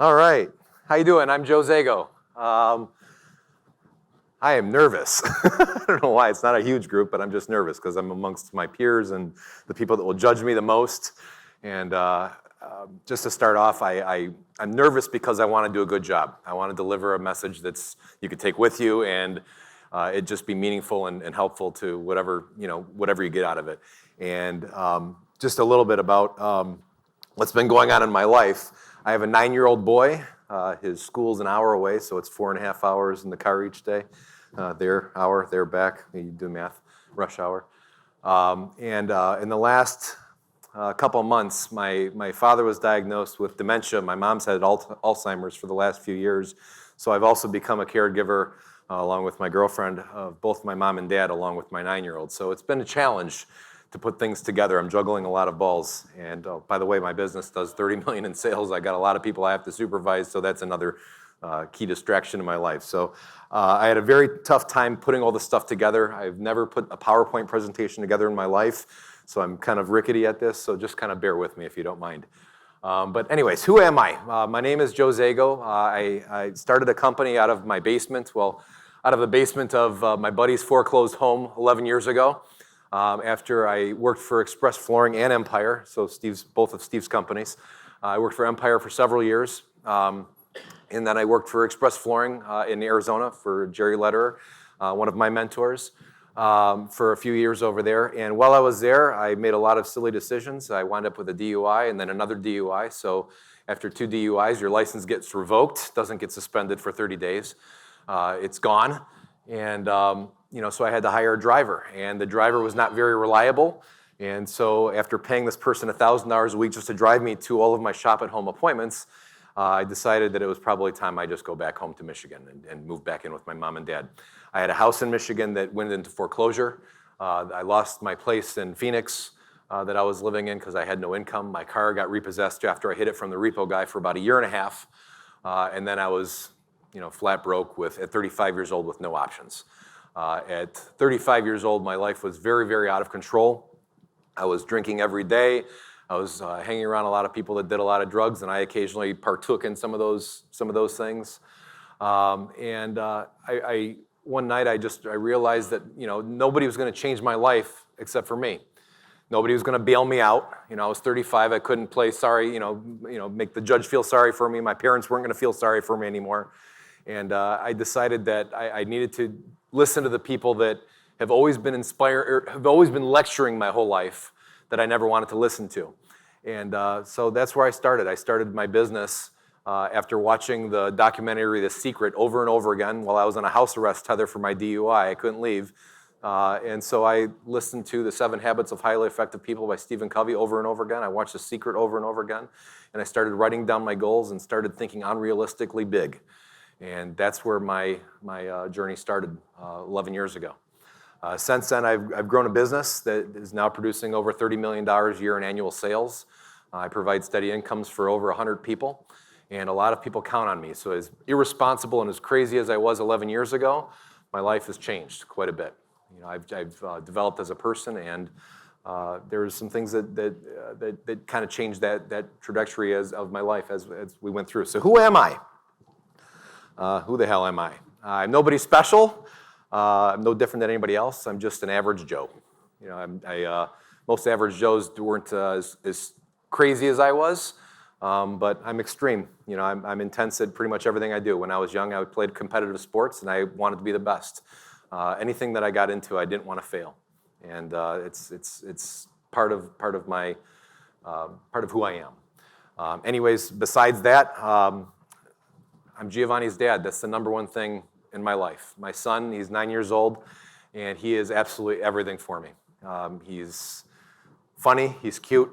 All right. How you doing? I'm Joe Zago. I am nervous. I don't know why. It's not a huge group, but I'm just nervous because I'm amongst my peers and the people that will judge me the most. And just to start off, I'm nervous because I want to do a good job. I want to deliver a message that's you could take with you and it just be meaningful and helpful to whatever you get out of it. And just a little bit about what's been going on in my life. I have a 9-year-old boy. His school's an hour away, so it's 4.5 hours in the car each day. Their hour, their back. You do the math, rush hour. In the last couple of months, my father was diagnosed with dementia. My mom's had Alzheimer's for the last few years. So I've also become a caregiver along with my girlfriend of both my mom and dad, along with my 9-year-old. So it's been a challenge to put things together. I'm juggling a lot of balls. And by the way, my business does 30 million in sales. I got a lot of people I have to supervise, so that's another key distraction in my life. So I had a very tough time putting all this stuff together. I've never put a PowerPoint presentation together in my life, so I'm kind of rickety at this, so just kind of bear with me if you don't mind. But anyways, who am I? My name is Joe Zago. I started a company out of my basement, out of the basement of my buddy's foreclosed home 11 years ago. After I worked for Express Flooring and Empire, so both of Steve's companies. I worked for Empire for several years, and then I worked for Express Flooring in Arizona for Jerry Lederer, one of my mentors, for a few years over there. And while I was there, I made a lot of silly decisions. I wound up with a DUI and then another DUI. So after 2 DUIs, your license gets revoked, doesn't get suspended for 30 days. It's gone. And so I had to hire a driver, and the driver was not very reliable. And so after paying this person $1,000 a week just to drive me to all of my shop-at-home appointments, I decided that it was probably time I just go back home to Michigan and move back in with my mom and dad. I had a house in Michigan that went into foreclosure. I lost my place in Phoenix that I was living in because I had no income. My car got repossessed after I hid it from the repo guy for about 1.5 years. And then I was flat broke at 35 years old with no options. At 35 years old, my life was very, very out of control. I was drinking every day. I was hanging around a lot of people that did a lot of drugs, and I occasionally partook in some of those things. One night I realized that nobody was going to change my life except for me. Nobody was going to bail me out. I was 35. I couldn't play sorry. Make the judge feel sorry for me. My parents weren't going to feel sorry for me anymore. And I decided that I needed to listen to the people that have always been have always been lecturing my whole life that I never wanted to listen to. And so that's where I started. I started my business after watching the documentary The Secret over and over again while I was on a house arrest tether for my DUI. I couldn't leave. And so I listened to The 7 Habits of Highly Effective People by Stephen Covey over and over again. I watched The Secret over and over again. And I started writing down my goals and started thinking unrealistically big. And that's where my journey started 11 years ago. Since then, I've grown a business that is now producing over $30 million a year in annual sales. I provide steady incomes for over 100 people, and a lot of people count on me. So as irresponsible and as crazy as I was 11 years ago, my life has changed quite a bit. I've developed as a person, and there's some things that kind of changed that trajectory of my life as we went through. So who am I? Who the hell am I? I'm nobody special. I'm no different than anybody else. I'm just an average Joe. Most average Joes weren't as crazy as I was, but I'm extreme. I'm intense at pretty much everything I do. When I was young, I played competitive sports, and I wanted to be the best. Anything that I got into, I didn't want to fail, and it's part of who I am. Anyways, besides that, I'm Giovanni's dad. That's the number one thing in my life. My son, he's 9 years old, and he is absolutely everything for me. He's funny, he's cute,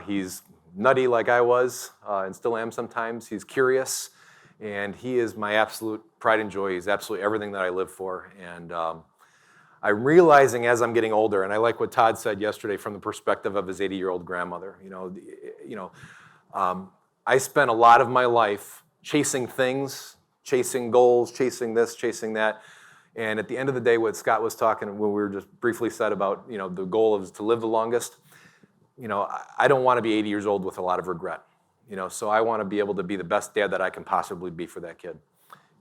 he's nutty like I was, and still am sometimes. He's curious, and he is my absolute pride and joy. He's absolutely everything that I live for. And I'm realizing as I'm getting older, and I like what Todd said yesterday from the perspective of his 80-year-old grandmother. I spent a lot of my life chasing things, chasing goals, chasing this, chasing that. And at the end of the day, what Scott was talking, when we were just briefly said about, the goal is to live the longest. I don't want to be 80 years old with a lot of regret. So I want to be able to be the best dad that I can possibly be for that kid.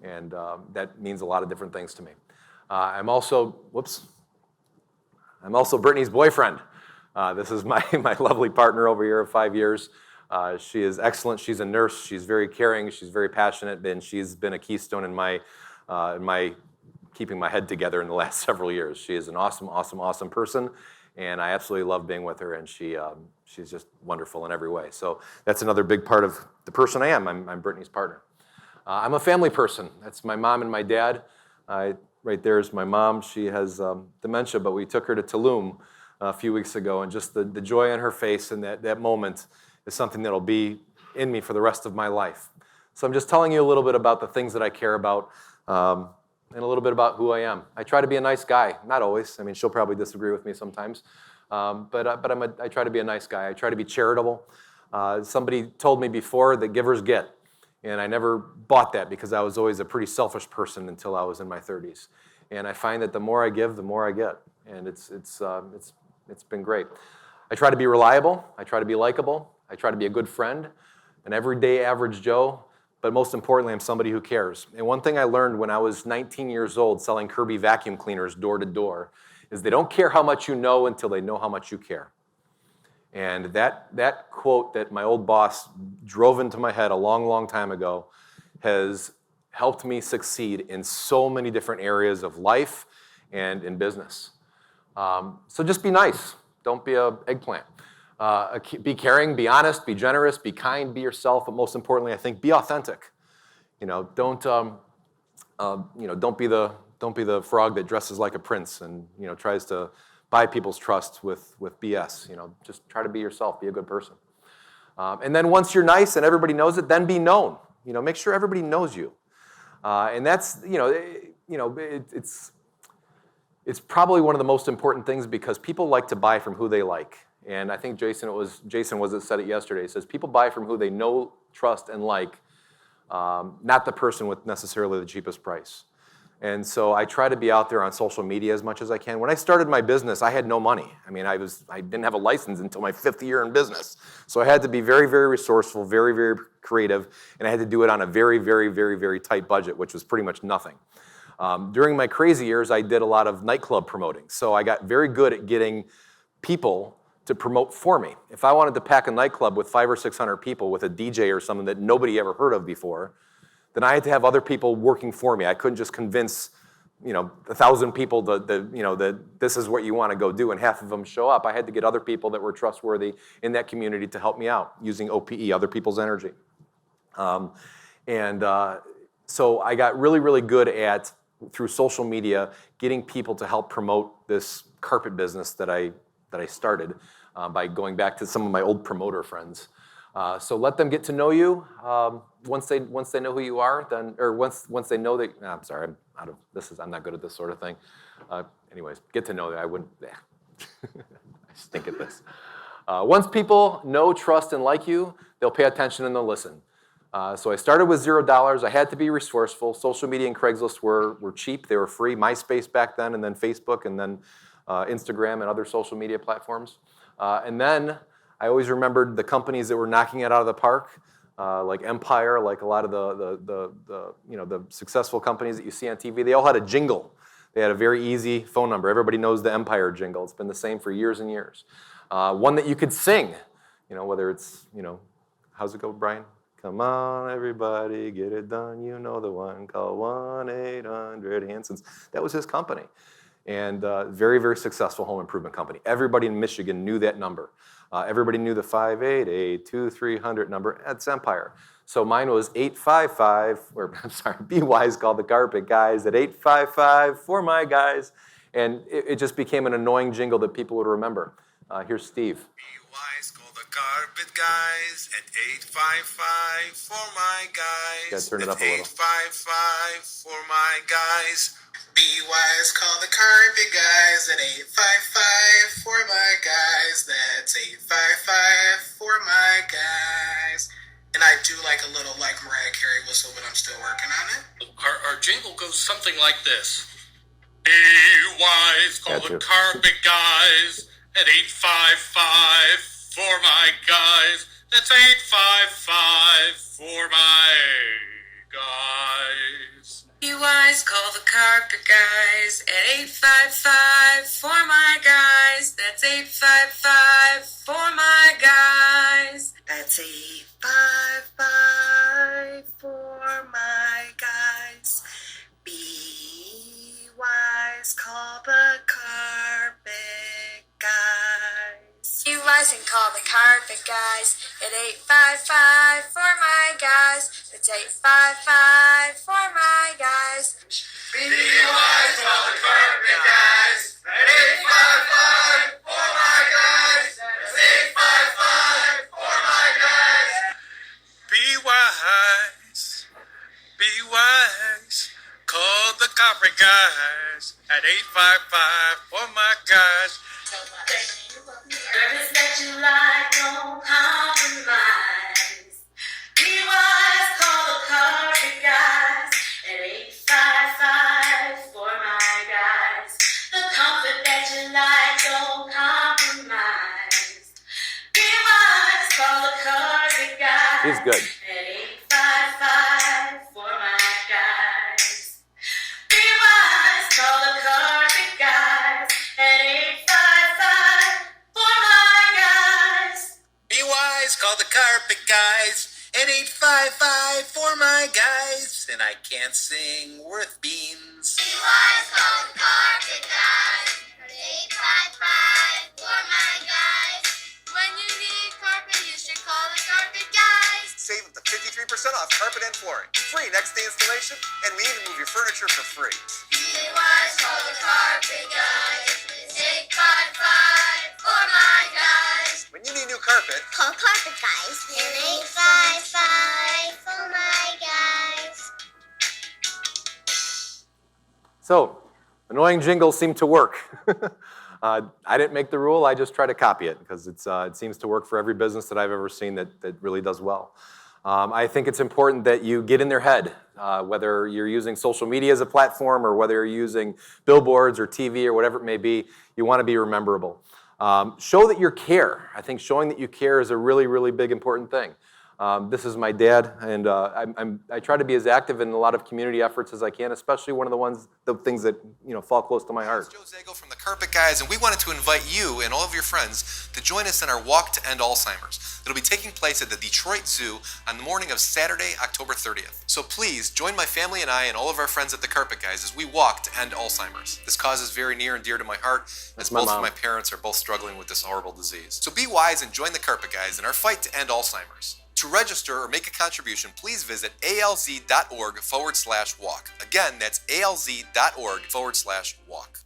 And that means a lot of different things to me. I'm also Brittany's boyfriend. This is my lovely partner over here of 5 years. She is excellent. She's a nurse. She's very caring. She's very passionate, and she's been a keystone in my keeping my head together in the last several years. She is an awesome person, and I absolutely love being with her, and she's just wonderful in every way. So that's another big part of the person I am. I'm Brittany's partner. I'm a family person. That's my mom and my dad. Right there is my mom. She has dementia, but we took her to Tulum a few weeks ago, and just the joy on her face in that moment is something that'll be in me for the rest of my life. So I'm just telling you a little bit about the things that I care about, and a little bit about who I am. I try to be a nice guy. Not always. I mean, she'll probably disagree with me sometimes, but I try to be a nice guy. I try to be charitable. Somebody told me before that givers get. And I never bought that because I was always a pretty selfish person until I was in my 30s. And I find that the more I give, the more I get. And it's been great. I try to be reliable. I try to be likable. I try to be a good friend, an everyday average Joe. But most importantly, I'm somebody who cares. And one thing I learned when I was 19 years old selling Kirby vacuum cleaners door to door is they don't care how much you know until they know how much you care. And that quote that my old boss drove into my head a long time ago has helped me succeed in so many different areas of life and in business. So just be nice. Don't be an eggplant. Be caring, be honest, be generous, be kind, be yourself, but most importantly, I think, be authentic. Don't be the frog that dresses like a prince and tries to buy people's trust with BS. Just try to be yourself, be a good person. And then once you're nice and everybody knows it, then be known. Make sure everybody knows you. And that's it's probably one of the most important things because people like to buy from who they like. And I think Jason said it yesterday. He says people buy from who they know, trust, and like, not the person with necessarily the cheapest price. And so I try to be out there on social media as much as I can. When I started my business, I had no money. I mean, I didn't have a license until my 5th year in business. So I had to be very, very resourceful, very, very creative, and I had to do it on a very, very, very, very tight budget, which was pretty much nothing. During my crazy years, I did a lot of nightclub promoting. So I got very good at getting people to promote for me. If I wanted to pack a nightclub with 500 or 600 people with a DJ or something that nobody ever heard of before, then I had to have other people working for me. I couldn't just convince, 1,000 people that this is what you want to go do, and half of them show up. I had to get other people that were trustworthy in that community to help me out using OPE, other people's energy. So I got really, really good at, through social media, getting people to help promote this carpet business that I started by going back to some of my old promoter friends. So let them get to know you. Once they know who you are, once they know that. I'm sorry, I'm not good at this sort of thing. Anyways, get to know that. I wouldn't. I stink at this. Once people know, trust, and like you, they'll pay attention and they'll listen. So I started with $0. I had to be resourceful. Social media and Craigslist were cheap. They were free. MySpace back then, and then Facebook, and then Instagram and other social media platforms. And then I always remembered the companies that were knocking it out of the park, like Empire, like a lot of the successful companies that you see on TV. They all had a jingle. They had a very easy phone number. Everybody knows the Empire jingle. It's been the same for years and years. One that you could sing, whether it's, how's it go, Brian? Come on, everybody, get it done. You know the one. Call 1-800-Hanson's. That was his company. And very, very successful home improvement company. Everybody in Michigan knew that number. Everybody knew the 588-2300 number. That's Empire. So mine was 855, Be Wise called the carpet guys at 855 for my guys. And it just became an annoying jingle that people would remember. Here's Steve. Be Wise call the carpet guys at 855 for my guys. Gotta turn it up a little. 855 for my guys. Be Wise call the carpet guys at 855 for my guys. That's 855 for my guys. And I do like a little Mariah Carey whistle, but I'm still working on it. Our jingle goes something like this. Be Wise call the carpet guys at 855 for my guys. That's 855 for my guys. Be wise, call the carpet guys at 855 for my guys. That's 855 for my guys. That's 855 for my guys. Be wise, call the carpet guys. Be wise and call the carpet guys at 855 for my guys. That's 855 for my guys. Be wise, call the carpet guys at 855 for my guys. That's 855 for my guys. Be wise, call the carpet guys at 855 for my guys. Service that you like, don't compromise. Be wise, call the carpet guys at 855 for my guys. The comfort that you like, don't compromise. Be wise, call the carpet guys. He's good. At 855 for my guys. Be wise, call the carpet guys at 855 for my guys. Be wise, call the carpet guys at 855 for my guys. And I can't sing worth beans. Be wise, call the carpet guys at 855 for my guys. When you need carpet, you should call the carpet guys. Save up to 53% off carpet and flooring. Free next day installation, and we even move your furniture for free. Be wise, call the carpet guys. It's 855 for my guys. When you need new carpet, Call carpet guys at 855 for my guys. So, annoying jingles seem to work. I didn't make the rule, I just try to copy it because it seems to work for every business that I've ever seen that really does well. I think it's important that you get in their head, whether you're using social media as a platform or whether you're using billboards or TV or whatever it may be, you want to be rememberable. Show that you care. I think showing that you care is a really, really big important thing. This is my dad, and I try to be as active in a lot of community efforts as I can, especially one of the things that fall close to my heart. Joe Zago from the Carpet Guys, and we wanted to invite you and all of your friends to join us in our Walk to End Alzheimer's. It'll be taking place at the Detroit Zoo on the morning of Saturday, October 30th. So please join my family and I and all of our friends at the Carpet Guys as we walk to end Alzheimer's. This cause is very near and dear to my heart, as my both mom. of my parents are both struggling with this horrible disease. So be wise and join the Carpet Guys in our fight to end Alzheimer's. To register or make a contribution, please visit alz.org/walk. Again, that's alz.org/walk.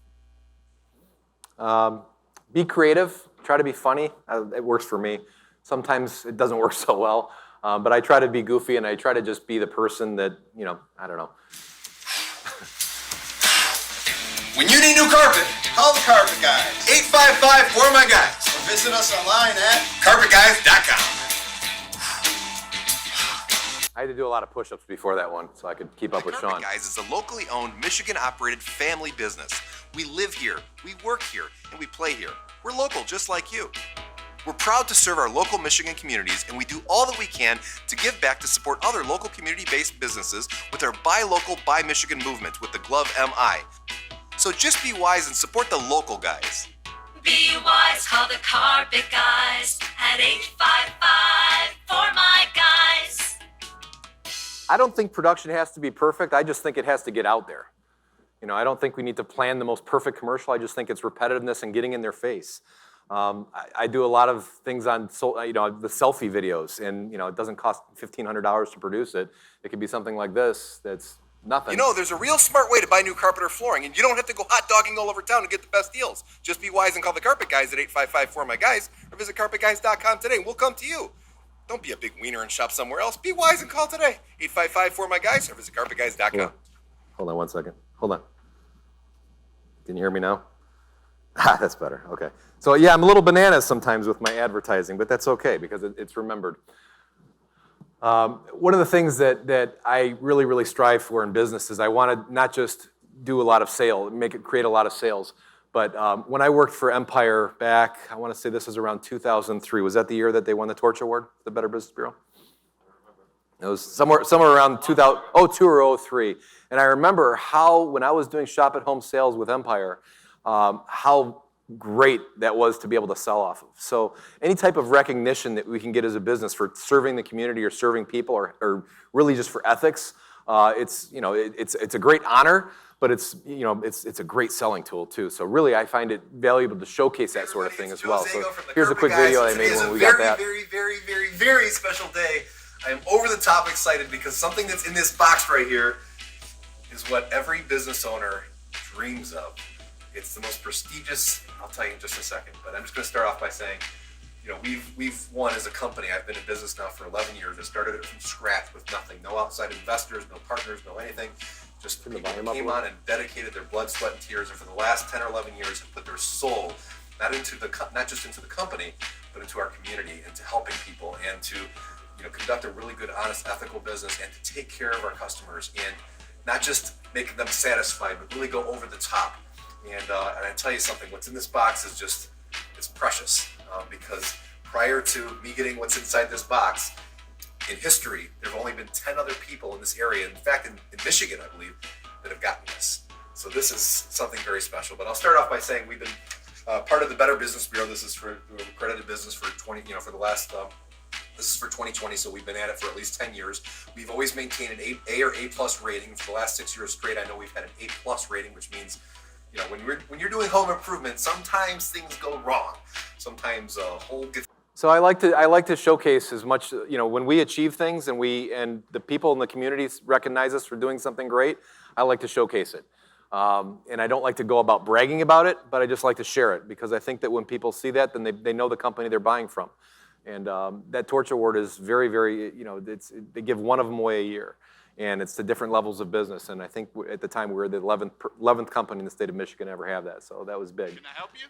Be creative, try to be funny. It works for me. Sometimes it doesn't work so well, but I try to be goofy and I try to just be the person that, I don't know. When you need new carpet, call the Carpet Guys. 855 for my guys. Or visit us online at carpetguys.com. I had to do a lot of push-ups before that one so I could keep up with Sean. Carpet Guys is a locally owned, Michigan-operated family business. We live here, we work here, and we play here. We're local, just like you. We're proud to serve our local Michigan communities, and we do all that we can to give back to support other local community-based businesses with our Buy Local, Buy Michigan movement with the Glove MI. So just be wise and support the local guys. Be wise, call the carpet guys at 855 for my guys. I don't think production has to be perfect. I just think it has to get out there. I don't think we need to plan the most perfect commercial. I just think it's repetitiveness and getting in their face. I do a lot of things on the selfie videos, and it doesn't cost $1,500 to produce it. It could be something like this that's nothing. There's a real smart way to buy new carpet or flooring, and you don't have to go hot dogging all over town to get the best deals. Just be wise and call the Carpet Guys at 855 for my guys, or visit carpetguys.com today, and we'll come to you. Don't be a big wiener and shop somewhere else. Be wise and call today. 855 for my guys, or visit carpetguys.com. Hold on 1 second. Hold on. Can you hear me now? That's better. Okay. So yeah, I'm a little bananas sometimes with my advertising, but that's okay because it's remembered. One of the things that I really, really strive for in business is I want to not just do a lot of sales, create a lot of sales, But when I worked for Empire back, I want to say this was around 2003. Was that the year that they won the Torch Award, the Better Business Bureau? It was somewhere around 2002 or 03. And I remember how, when I was doing shop at home sales with Empire, how great that was to be able to sell off of. So any type of recognition that we can get as a business for serving the community or serving people or really just for ethics, it's a great honor, but it's a great selling tool too. So really, I find it valuable to showcase that sort of thing as well. So here's a quick video I made when we got that. Very, very, very, very special day. I am over the top excited because something that's in this box right here is what every business owner dreams of. It's the most prestigious, I'll tell you in just a second, but I'm just going to start off by saying, we've won as a company. I've been in business now for 11 years. I started it from scratch with nothing, no outside investors, no partners, no anything. Just people came on and dedicated their blood, sweat, and tears, and for the last 10 or 11 years have put their soul not just into the company, but into our community, into helping people, and to conduct a really good, honest, ethical business, and to take care of our customers, and not just make them satisfied, but really go over the top. And I tell you something, what's in this box is it's precious, because prior to me getting what's inside this box, in history, there have only been 10 other people in this area, in fact, in Michigan, I believe, that have gotten this. So this is something very special. But I'll start off by saying we've been part of the Better Business Bureau. This is for accredited business for this is for 2020, so we've been at it for at least 10 years. We've always maintained an A or A plus rating for the last 6 years straight. I know we've had an A plus rating, which means when you're doing home improvement, sometimes things go wrong. Sometimes a hole gets. So I like to showcase as much, when we achieve things and the people in the communities recognize us for doing something great, I like to showcase it. And I don't like to go about bragging about it, but I just like to share it because I think that when people see that, then they know the company they're buying from. And that Torch Award is very, very, they give one of them away a year. And it's the different levels of business. And I think at the time we were the 11th company in the state of Michigan to ever have that. So that was big. Can I help you?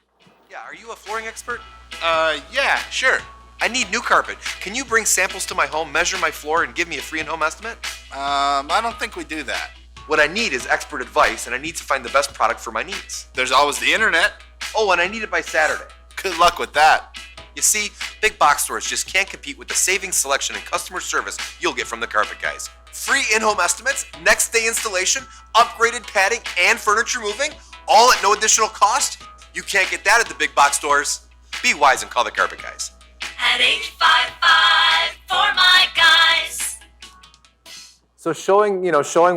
Yeah, are you a flooring expert? Yeah, sure. I need new carpet. Can you bring samples to my home, measure my floor, and give me a free in-home estimate? I don't think we do that. What I need is expert advice, and I need to find the best product for my needs. There's always the internet. Oh, and I need it by Saturday. Good luck with that. You see, big box stores just can't compete with the saving selection and customer service you'll get from the Carpet Guys. Free in-home estimates, next day installation, upgraded padding, and furniture moving, all at no additional cost? You can't get that at the big box stores. Be wise and call the Carpet Guys. At 855 for my guys. So showing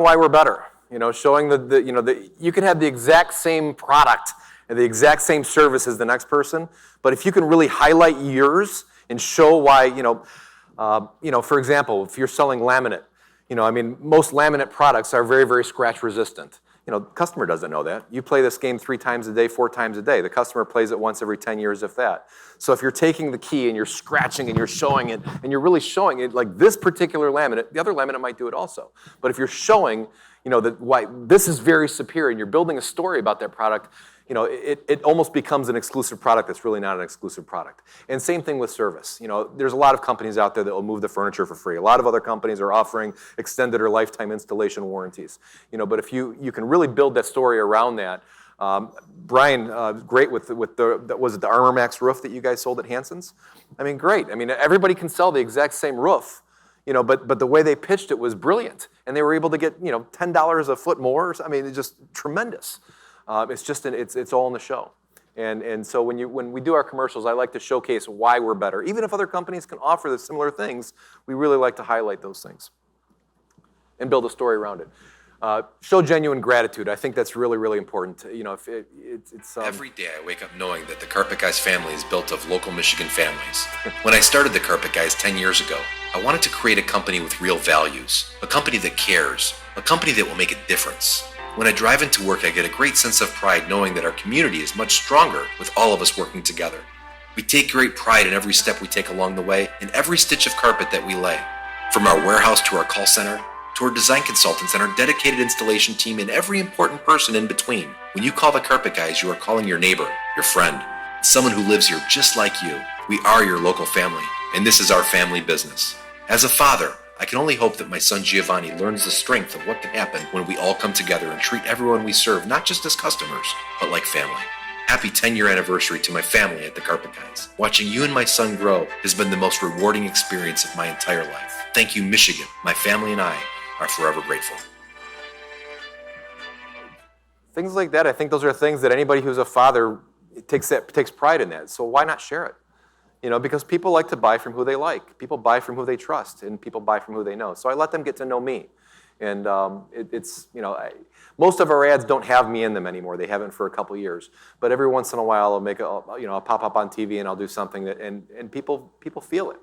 why we're better, showing you can have the exact same product and the exact same service as the next person, but if you can really highlight yours and show why, for example, if you're selling laminate, most laminate products are very, very scratch resistant. The customer doesn't know that. You play this game 3 times a day, 4 times a day. The customer plays it once every 10 years, if that. So if you're taking the key and you're scratching and you're showing it, and you're really showing it, like this particular laminate, the other laminate might do it also. But if you're showing, that why this is very superior, and you're building a story about that product, it almost becomes an exclusive product that's really not an exclusive product. And same thing with service. There's a lot of companies out there that will move the furniture for free. A lot of other companies are offering extended or lifetime installation warranties. But if you can really build that story around that. Brian, great with was it the Armor Max roof that you guys sold at Hanson's? Great. Everybody can sell the exact same roof. But the way they pitched it was brilliant, and they were able to get $10 a foot more. It's just tremendous. It's all in the show, and so when we do our commercials, I like to showcase why we're better. Even if other companies can offer the similar things, we really like to highlight those things and build a story around it. Show genuine gratitude. I think that's really, really important. Every day I wake up knowing that the Carpet Guys family is built of local Michigan families. When I started the Carpet Guys 10 years ago, I wanted to create a company with real values, a company that cares, a company that will make a difference. When I drive into work, I get a great sense of pride knowing that our community is much stronger with all of us working together. We take great pride in every step we take along the way and every stitch of carpet that we lay. From our warehouse to our call center, to our design consultants and our dedicated installation team and every important person in between. When you call the Carpet Guys, you are calling your neighbor, your friend, someone who lives here just like you. We are your local family, and this is our family business. As a father, I can only hope that my son Giovanni learns the strength of what can happen when we all come together and treat everyone we serve not just as customers, but like family. Happy 10-year anniversary to my family at the Carpet Guys. Watching you and my son grow has been the most rewarding experience of my entire life. Thank you, Michigan. My family and I are forever grateful. Things like that, I think those are things that anybody who's a father takes pride in that. So why not share it? You know, because people like to buy from who they like. People buy from who they trust, and people buy from who they know. So I let them get to know me. And most of our ads don't have me in them anymore. They haven't for a couple years. But every once in a while, I'll pop up on TV and I'll do something that, and people feel it.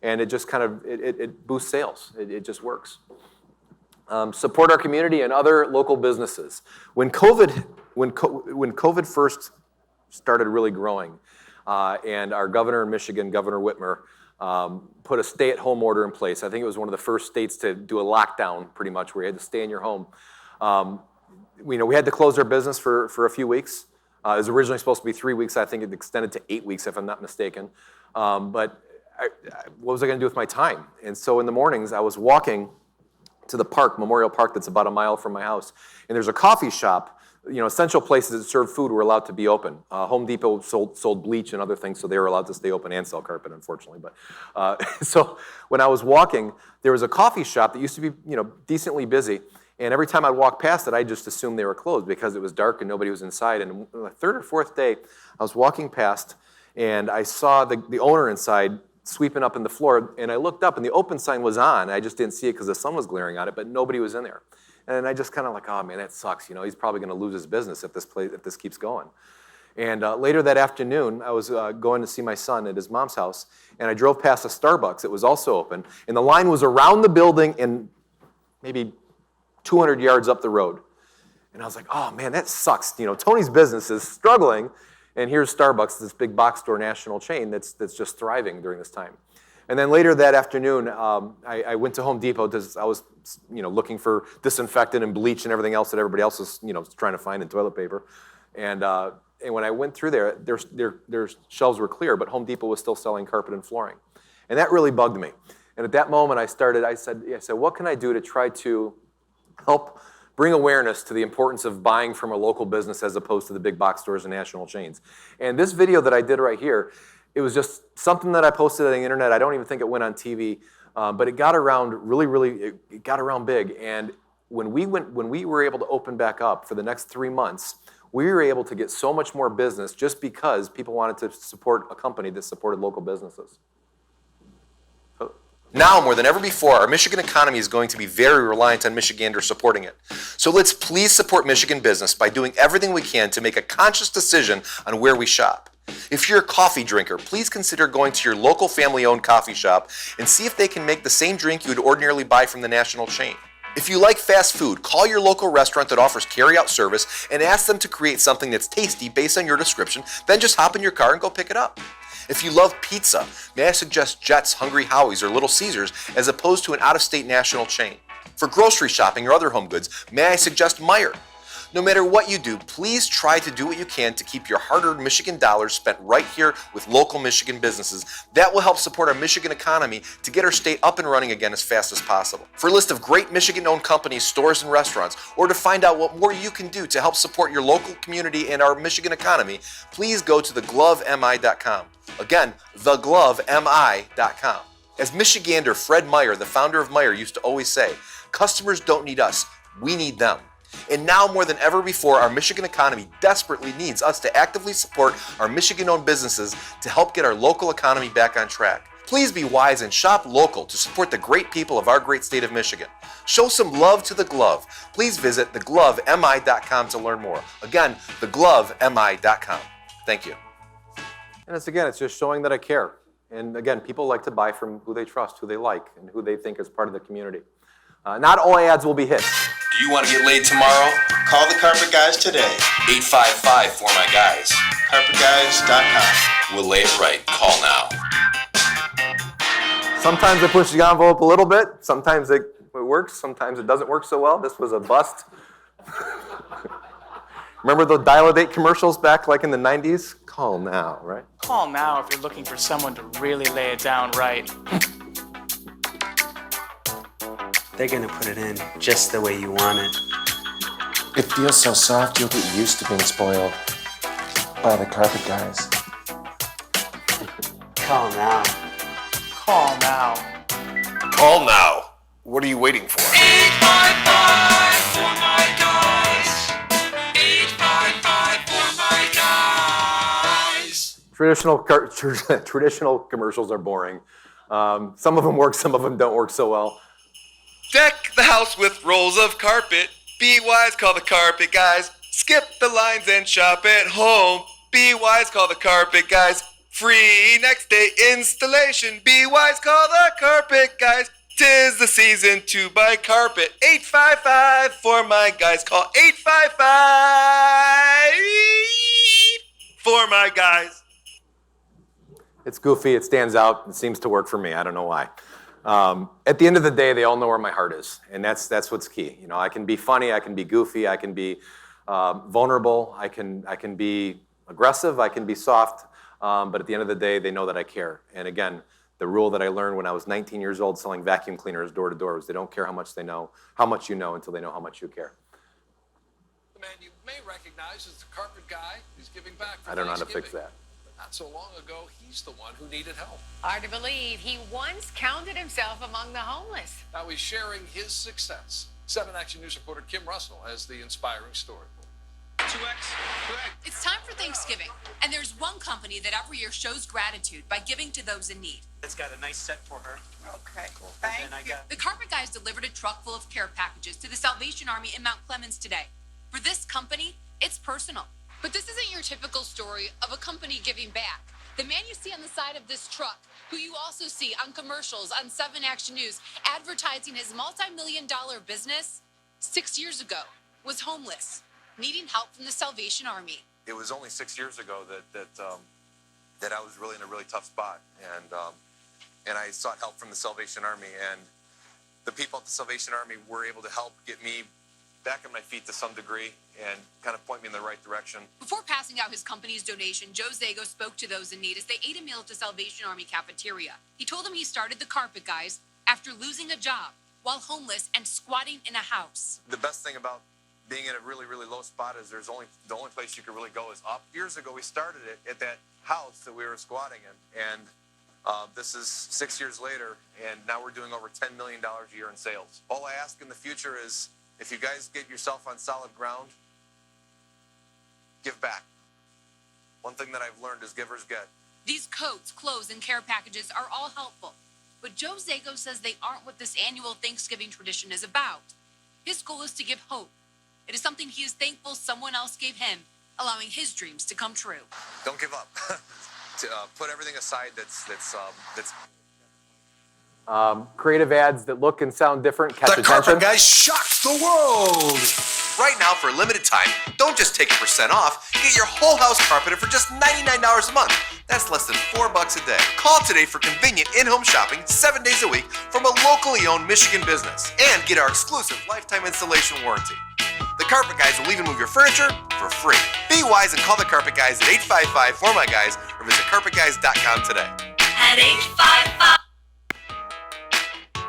And it just kind of, it boosts sales. It just works. Support our community and other local businesses. When COVID first started really growing, and our governor in Michigan, Governor Whitmer, put a stay-at-home order in place. I think it was one of the first states to do a lockdown, pretty much, where you had to stay in your home. We had to close our business for a few weeks. It was originally supposed to be 3 weeks. I think it extended to 8 weeks, if I'm not mistaken. But what was I going to do with my time? And so in the mornings, I was walking to the park, Memorial Park, that's about a mile from my house. And there's a coffee shop. Essential places that serve food were allowed to be open. Home Depot sold bleach and other things, so they were allowed to stay open and sell carpet, unfortunately. But so when I was walking, there was a coffee shop that used to be, decently busy. And every time I'd walk past it, I just assumed they were closed because it was dark and nobody was inside. And the third or fourth day, I was walking past, and I saw the owner inside sweeping up in the floor. And I looked up, and the open sign was on. I just didn't see it because the sun was glaring on it, but nobody was in there. And I just kind of like, oh man, that sucks. He's probably going to lose his business if this keeps going. And later that afternoon, I was going to see my son at his mom's house, and I drove past a Starbucks. It was also open, and the line was around the building and maybe 200 yards up the road. And I was like, oh man, that sucks. Tony's business is struggling, and here's Starbucks, this big box store national chain that's just thriving during this time. And then later that afternoon, I went to Home Depot because I was, looking for disinfectant and bleach and everything else that everybody else was, trying to find in toilet paper. And when I went through there, their shelves were clear, but Home Depot was still selling carpet and flooring. And that really bugged me. And at that moment, I said, what can I do to try to help bring awareness to the importance of buying from a local business as opposed to the big box stores and national chains? And this video that I did right here, it was just something that I posted on the internet. I don't even think it went on TV, but it got around it got around big. And when we were able to open back up for the next 3 months, we were able to get so much more business just because people wanted to support a company that supported local businesses. Now more than ever before, our Michigan economy is going to be very reliant on Michiganders supporting it. So let's please support Michigan business by doing everything we can to make a conscious decision on where we shop. If you're a coffee drinker, please consider going to your local family-owned coffee shop and see if they can make the same drink you would ordinarily buy from the national chain. If you like fast food, call your local restaurant that offers carry-out service and ask them to create something that's tasty based on your description, then just hop in your car and go pick it up. If you love pizza, may I suggest Jets, Hungry Howie's, or Little Caesars as opposed to an out-of-state national chain. For grocery shopping or other home goods, may I suggest Meijer. No matter what you do, please try to do what you can to keep your hard-earned Michigan dollars spent right here with local Michigan businesses. That will help support our Michigan economy to get our state up and running again as fast as possible. For a list of great Michigan-owned companies, stores, and restaurants, or to find out what more you can do to help support your local community and our Michigan economy, please go to theglovemi.com. Again, theglovemi.com. As Michigander Fred Meyer, the founder of Meijer, used to always say, customers don't need us, we need them. And now more than ever before, our Michigan economy desperately needs us to actively support our Michigan-owned businesses to help get our local economy back on track. Please be wise and shop local to support the great people of our great state of Michigan. Show some love to The Glove. Please visit theglovemi.com to learn more. Again, theglovemi.com. Thank you. And it's just showing that I care. And again, people like to buy from who they trust, who they like, and who they think is part of the community. Not all ads will be hits. Do you want to get laid tomorrow? Call the Carpet Guys today. 855 for my guys. CarpetGuys.com. We'll lay it right. Call now. Sometimes I push the envelope a little bit. Sometimes it works. Sometimes it doesn't work so well. This was a bust. Remember the dial-a-date commercials back like in the 90s? Call now, right? Call now if you're looking for someone to really lay it down right. They're gonna put it in just the way you want it. It feels so soft, you'll get used to being spoiled. by the carpet guys. Call now. Call now. Call now. What are you waiting for? 855 for my guys. 855 for my guys. Traditional commercials are boring. Some of them work, some of them don't work so well. Deck the house with rolls of carpet. Be wise, call the carpet guys. Skip the lines and shop at home. Be wise, call the carpet guys. Free next day installation. Be wise, call the carpet guys. 'Tis the season to buy carpet. 855 for my guys. Call 855 for my guys. It's goofy, it stands out, it seems to work for me, I don't know why. At the end of the day, they all know where my heart is, and that's what's key. You know, I can be funny, I can be goofy, I can be vulnerable, I can be aggressive, I can be soft, but at the end of the day, they know that I care. And again, the rule that I learned when I was 19 years old selling vacuum cleaners door to door was they don't care how much you know until they know how much you care. The man you may recognize as the carpet guy who's giving back for I don't know how to fix Thanksgiving. that. Not so long ago, he's the one who needed help. Hard to believe he once counted himself among the homeless. Now he's sharing his success. 7 Action News reporter Kim Russell has the inspiring story. 2X, correct. It's time for Thanksgiving, and there's one company that every year shows gratitude by giving to those in need. It's got a nice set for her. Okay, cool. And I got The Carpet Guys delivered a truck full of care packages to the Salvation Army in Mount Clemens today. For this company, it's personal. But this isn't your typical story of a company giving back. The man you see on the side of this truck, who you also see on commercials on 7 Action News, advertising his multi-million-dollar business 6 years ago, was homeless, needing help from the Salvation Army. It was only 6 years ago that I was really in a really tough spot, and I sought help from the Salvation Army, and the people at the Salvation Army were able to help get me back on my feet to some degree and kind of point me in the right direction. Before passing out his company's donation, Joe Zago spoke to those in need as they ate a meal at the Salvation Army cafeteria. He told them he started the Carpet Guys after losing a job while homeless and squatting in a house. The best thing about being in a really, really low spot is the only place you can really go is up. Years ago, we started it at that house that we were squatting in, and this is 6 years later, and now we're doing over $10 million a year in sales. All I ask in the future is, if you guys get yourself on solid ground, give back. One thing that I've learned is givers get. These coats, clothes, and care packages are all helpful, but Joe Zago says they aren't what this annual Thanksgiving tradition is about. His goal is to give hope. It is something he is thankful someone else gave him, allowing his dreams to come true. Don't give up. To put everything aside that's Creative ads that look and sound different, catch The attention. Carpet Guys shocks the world! Right now, for a limited time, don't just take a % off. Get your whole house carpeted for just $99 a month. That's less than $4 a day. Call today for convenient in-home shopping 7 days a week from a locally owned Michigan business. And get our exclusive lifetime installation warranty. The Carpet Guys will even move your furniture for free. Be wise and call the Carpet Guys at 855-4MY-GUYS or visit carpetguys.com today. At 855.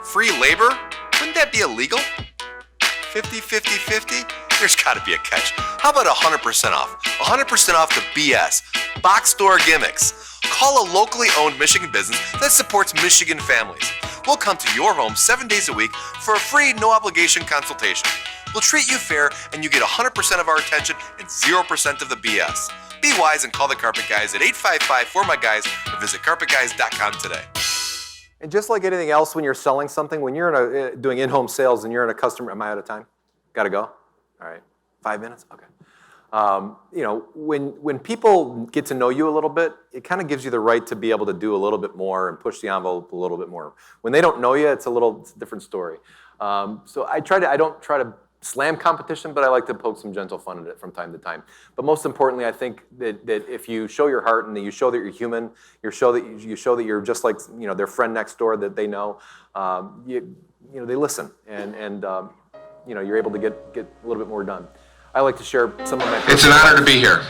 Free labor? Wouldn't that be illegal? 50-50-50? There's gotta be a catch. How about 100% off? 100% off the BS. Box store gimmicks. Call a locally owned Michigan business that supports Michigan families. We'll come to your home 7 days a week for a free, no-obligation consultation. We'll treat you fair, and you get 100% of our attention and 0% of the BS. Be wise and call the Carpet Guys at 855-4MY-GUYS or visit carpetguys.com today. And just like anything else, when you're selling something, when you're doing in-home sales and you're in a customer, am I out of time? Gotta go? All right, 5 minutes? Okay. You know, when people get to know you a little bit, it kind of gives you the right to be able to do a little bit more and push the envelope a little bit more. When they don't know you, it's a different story. So I don't try to slam competition, but I like to poke some gentle fun at it from time to time. But most importantly, I think that if you show your heart and that you show that you're human, you show that you're just like their friend next door that they know, they listen and you're able to get a little bit more done. I like to share some of my. It's an honor to be here.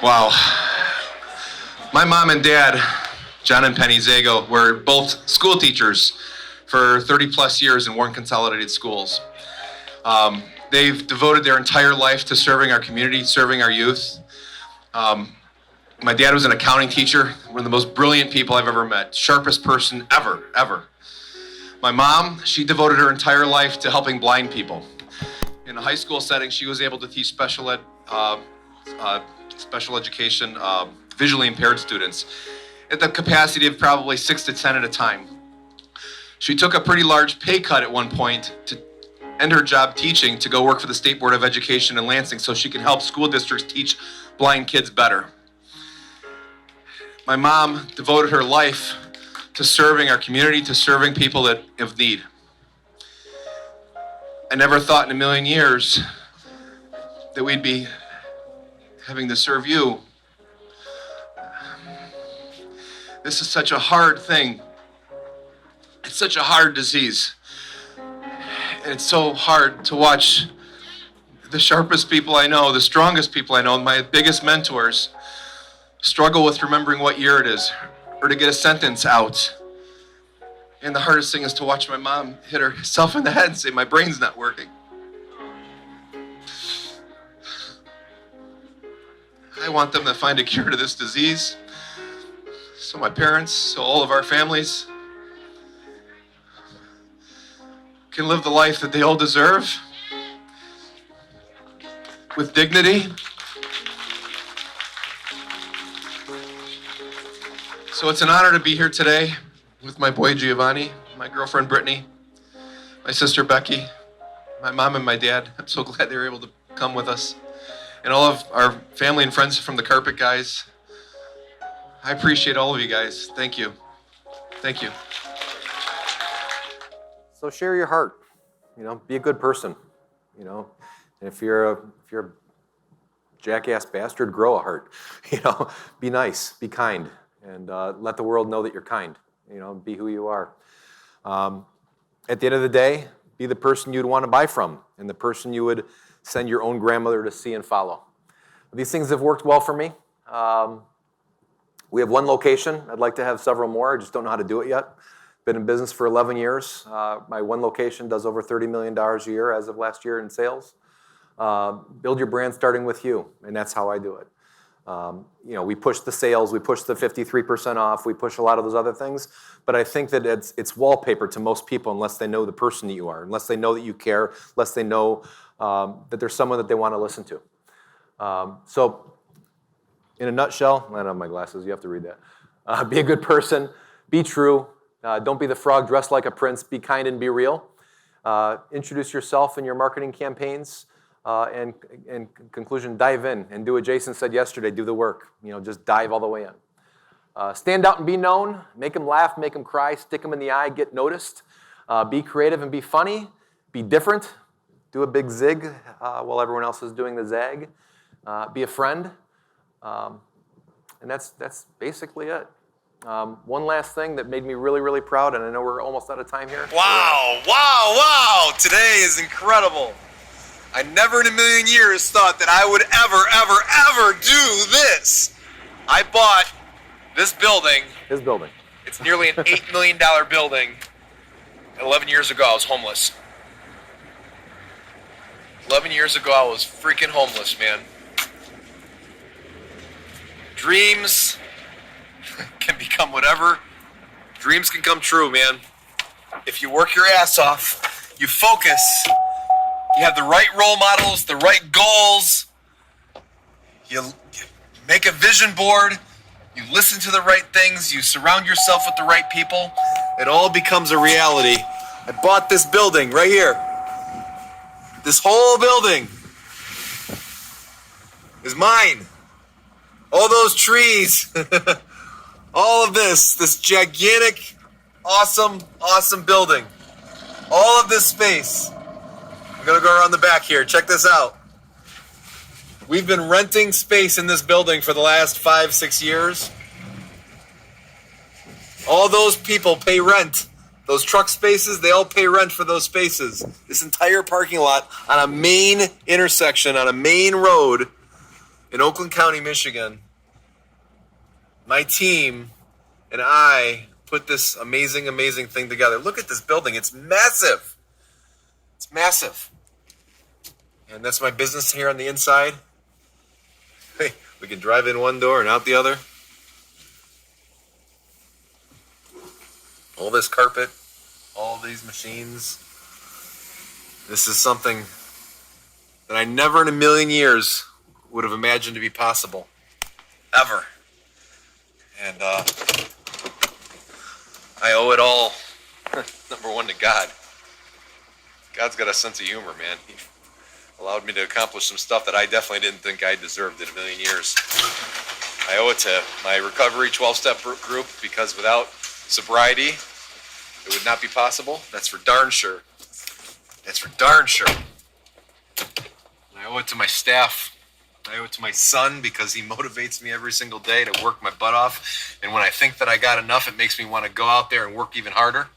Wow. My mom and dad, John and Penny Zago, were both school teachers for 30 plus years in Warren Consolidated Schools. They've devoted their entire life to serving our community, serving our youth. My dad was an accounting teacher, one of the most brilliant people I've ever met, sharpest person ever. My mom, she devoted her entire life to helping blind people. In a high school setting, she was able to teach special education, visually impaired students at the capacity of probably 6 to 10 at a time. She took a pretty large pay cut at one point to end her job teaching to go work for the State Board of Education in Lansing so she can help school districts teach blind kids better. My mom devoted her life to serving our community, to serving people that have need. I never thought in a million years that we'd be having to serve you. This is such a hard thing. It's such a hard disease. And it's so hard to watch the sharpest people I know, the strongest people I know, my biggest mentors, struggle with remembering what year it is, or to get a sentence out. And the hardest thing is to watch my mom hit herself in the head and say, my brain's not working. I want them to find a cure to this disease. So my parents, so all of our families can live the life that they all deserve with dignity. So it's an honor to be here today with my boy Giovanni, my girlfriend Brittany, my sister Becky, my mom and my dad. I'm so glad they were able to come with us. And all of our family and friends from the Carpet Guys. I appreciate all of you guys. Thank you. Thank you. So share your heart, be a good person, And if you're a jackass bastard, grow a heart, be nice, be kind, and let the world know that you're kind, be who you are. At the end of the day, be the person you'd want to buy from and the person you would send your own grandmother to see and follow. These things have worked well for me. We have one location. I'd like to have several more. I just don't know how to do it yet. Been in business for 11 years. My one location does over $30 million a year as of last year in sales. Build your brand starting with you, and that's how I do it. We push the sales, we push the 53% off, we push a lot of those other things, but I think that it's wallpaper to most people unless they know the person that you are, unless they know that you care, unless they know that there's someone that they want to listen to. So, in a nutshell, I don't have my glasses, you have to read that. Be a good person, be true, don't be the frog dressed like a prince, be kind and be real. Introduce yourself in your marketing campaigns. And in conclusion, dive in and do what Jason said yesterday, do the work. Just dive all the way in. Stand out and be known, make them laugh, make them cry, stick them in the eye, get noticed. Be creative and be funny, be different. Do a big zig while everyone else is doing the zag. Be a friend. And that's basically it. One last thing that made me really, really proud, and I know we're almost out of time here. Wow. Today is incredible. I never in a million years thought that I would ever do this. I bought this building. His building. It's nearly an $8 million building. 11 years ago, I was homeless. 11 years ago, I was freaking homeless, man. Dreams can become whatever. Dreams can come true, man. If you work your ass off, you focus, you have the right role models, the right goals, you make a vision board, you listen to the right things, you surround yourself with the right people, it all becomes a reality. I bought this building right here. This whole building is mine. All those trees, all of this gigantic, awesome building. All of this space. I'm gonna go around the back here, check this out. We've been renting space in this building for the last 5-6 years. All those people pay rent. Those truck spaces, they all pay rent for those spaces. This entire parking lot on a main intersection, on a main road in Oakland County, Michigan. My team and I put this amazing thing together. Look at this building. It's massive. It's massive. And that's my business here on the inside. Hey, we can drive in one door and out the other. All this carpet, all these machines. This is something that I never in a million years would have imagined to be possible. Ever. And I owe it all, number one, to God. God's got a sense of humor, man. He allowed me to accomplish some stuff that I definitely didn't think I deserved in a million years. I owe it to my recovery 12-step group, because without sobriety, it would not be possible. That's for darn sure. That's for darn sure. I owe it to my staff. I owe it to my son, because he motivates me every single day to work my butt off. And when I think that I got enough, it makes me want to go out there and work even harder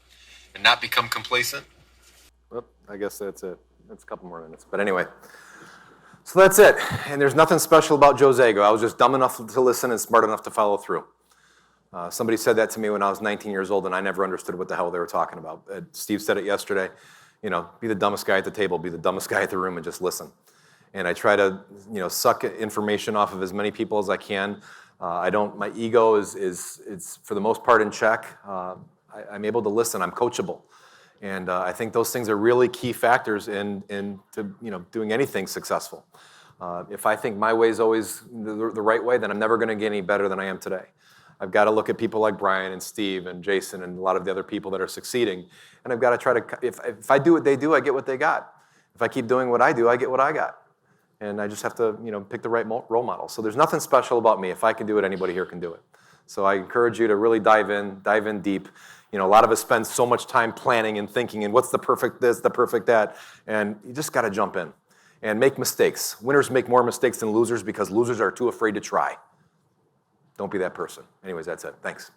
and not become complacent. Well, I guess that's it. That's a couple more minutes. But anyway, so that's it. And there's nothing special about Joe Zago. I was just dumb enough to listen and smart enough to follow through. Somebody said that to me when I was 19 years old, and I never understood what the hell they were talking about. Steve said it yesterday. You know, be the dumbest guy at the table, be the dumbest guy at the room, and just listen. And I try to, suck information off of as many people as I can. My ego is for the most part in check. I'm able to listen. I'm coachable. And I think those things are really key factors in doing anything successful. If I think my way is always the right way, then I'm never going to get any better than I am today. I've got to look at people like Brian and Steve and Jason and a lot of the other people that are succeeding. And I've got to try to, if I do what they do, I get what they got. If I keep doing what I do, I get what I got. And I just have to, pick the right role model. So there's nothing special about me. If I can do it, anybody here can do it. So I encourage you to really dive in deep. A lot of us spend so much time planning and thinking, and what's the perfect this, the perfect that, and you just got to jump in and make mistakes. Winners make more mistakes than losers because losers are too afraid to try. Don't be that person. Anyways, that's it. Thanks.